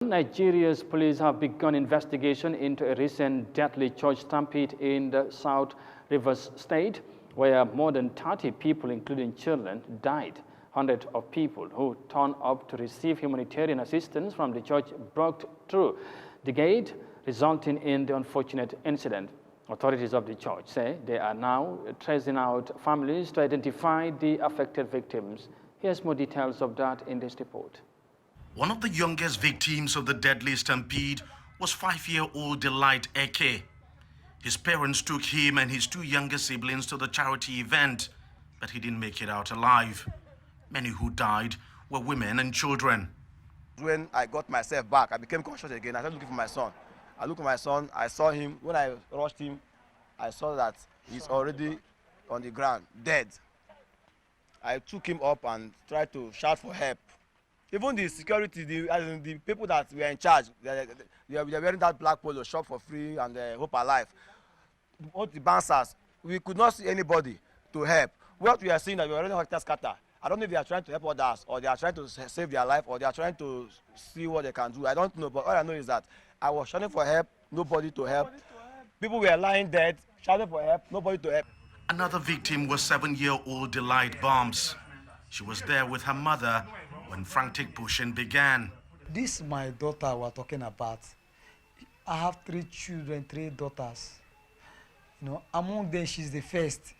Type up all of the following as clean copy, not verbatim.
Nigeria's police have begun investigation into a recent deadly church stampede in the South Rivers State, where more than 30 people, including children, died. Hundreds of people who turned up to receive humanitarian assistance from the church broke through the gate, resulting in the unfortunate incident. Authorities of the church say they are now tracing out families to identify the affected victims. Here's more details of that in this report. One of the youngest victims of the deadly stampede was 5-year-old Delight Eke. His parents took him and his 2 younger siblings to the charity event, but he didn't make it out alive. Many who died were women and children. When I got myself back, I became conscious again. I started looking for my son. I looked at my son, I saw him. When I rushed him, I saw that he's already on the ground, dead. I took him up and tried to shout for help. Even the security, the people that were in charge, they are wearing that black polo, shop for free and hope alive. All the bouncers, we could not see anybody to help. What we are seeing that we are already scatter. I don't know if they are trying to help others, or they are trying to save their life, or they are trying to see what they can do. I don't know, but all I know is that I was shouting for help, nobody to help. People were lying dead, shouting for help, nobody to help. Another victim was 7-year-old Delight Bombs. She was there with her mother when frantic pushing began. This is my daughter we're talking about. I have 3 children, 3 daughters. You know, among them, she's the first.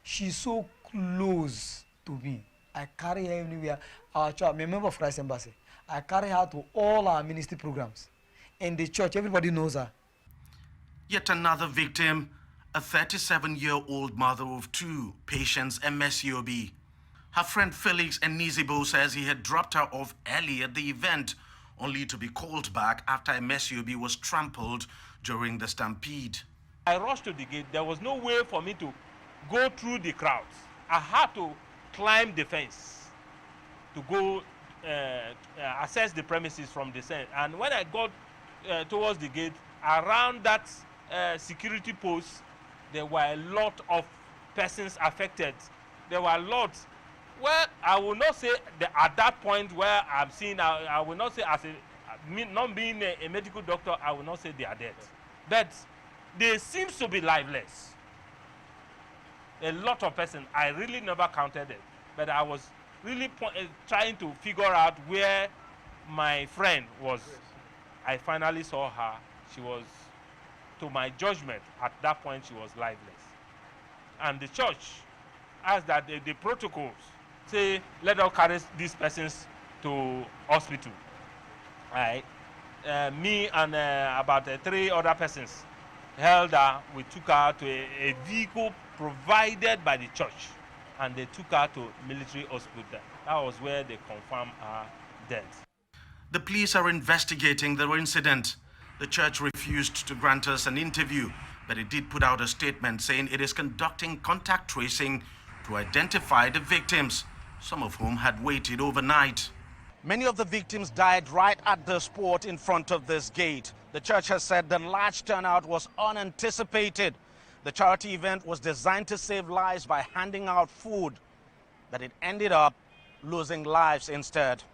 She's so close to me. I carry her anywhere. Our church, I'm a member of Christ Embassy. I carry her to all our ministry programs. In the church, everybody knows her. Yet another victim, a 37-year-old mother of 2, Patience MSCOB. Her friend Felix Enizibo says he had dropped her off early at the event, only to be called back after MSCOB was trampled during the stampede. I rushed to the gate. There was no way for me to go through the crowds. I had to climb the fence to go access the premises from the center. And when I got towards the gate, around that security post, there were a lot of persons affected. There were lots. Well, I will not say that at that point where I'm seeing, I will not say, as a, not being a medical doctor, I will not say they are dead. But they seem to be lifeless. A lot of persons, I really never counted it, but I was really trying to figure out where my friend was. I finally saw her. She was, to my judgment, at that point she was lifeless. And the church asked that the protocols say, let us carry these persons to hospital. Right? Me and about 3 other persons held her. We took her to a vehicle provided by the church, and they took her to military hospital. That was where they confirmed her death. The police are investigating the incident. The church refused to grant us an interview, but it did put out a statement saying it is conducting contact tracing to identify the victims, some of whom had waited overnight. Many of the victims died right at the spot in front of this gate. The church has said the large turnout was unanticipated. The charity event was designed to save lives by handing out food, but it ended up losing lives instead.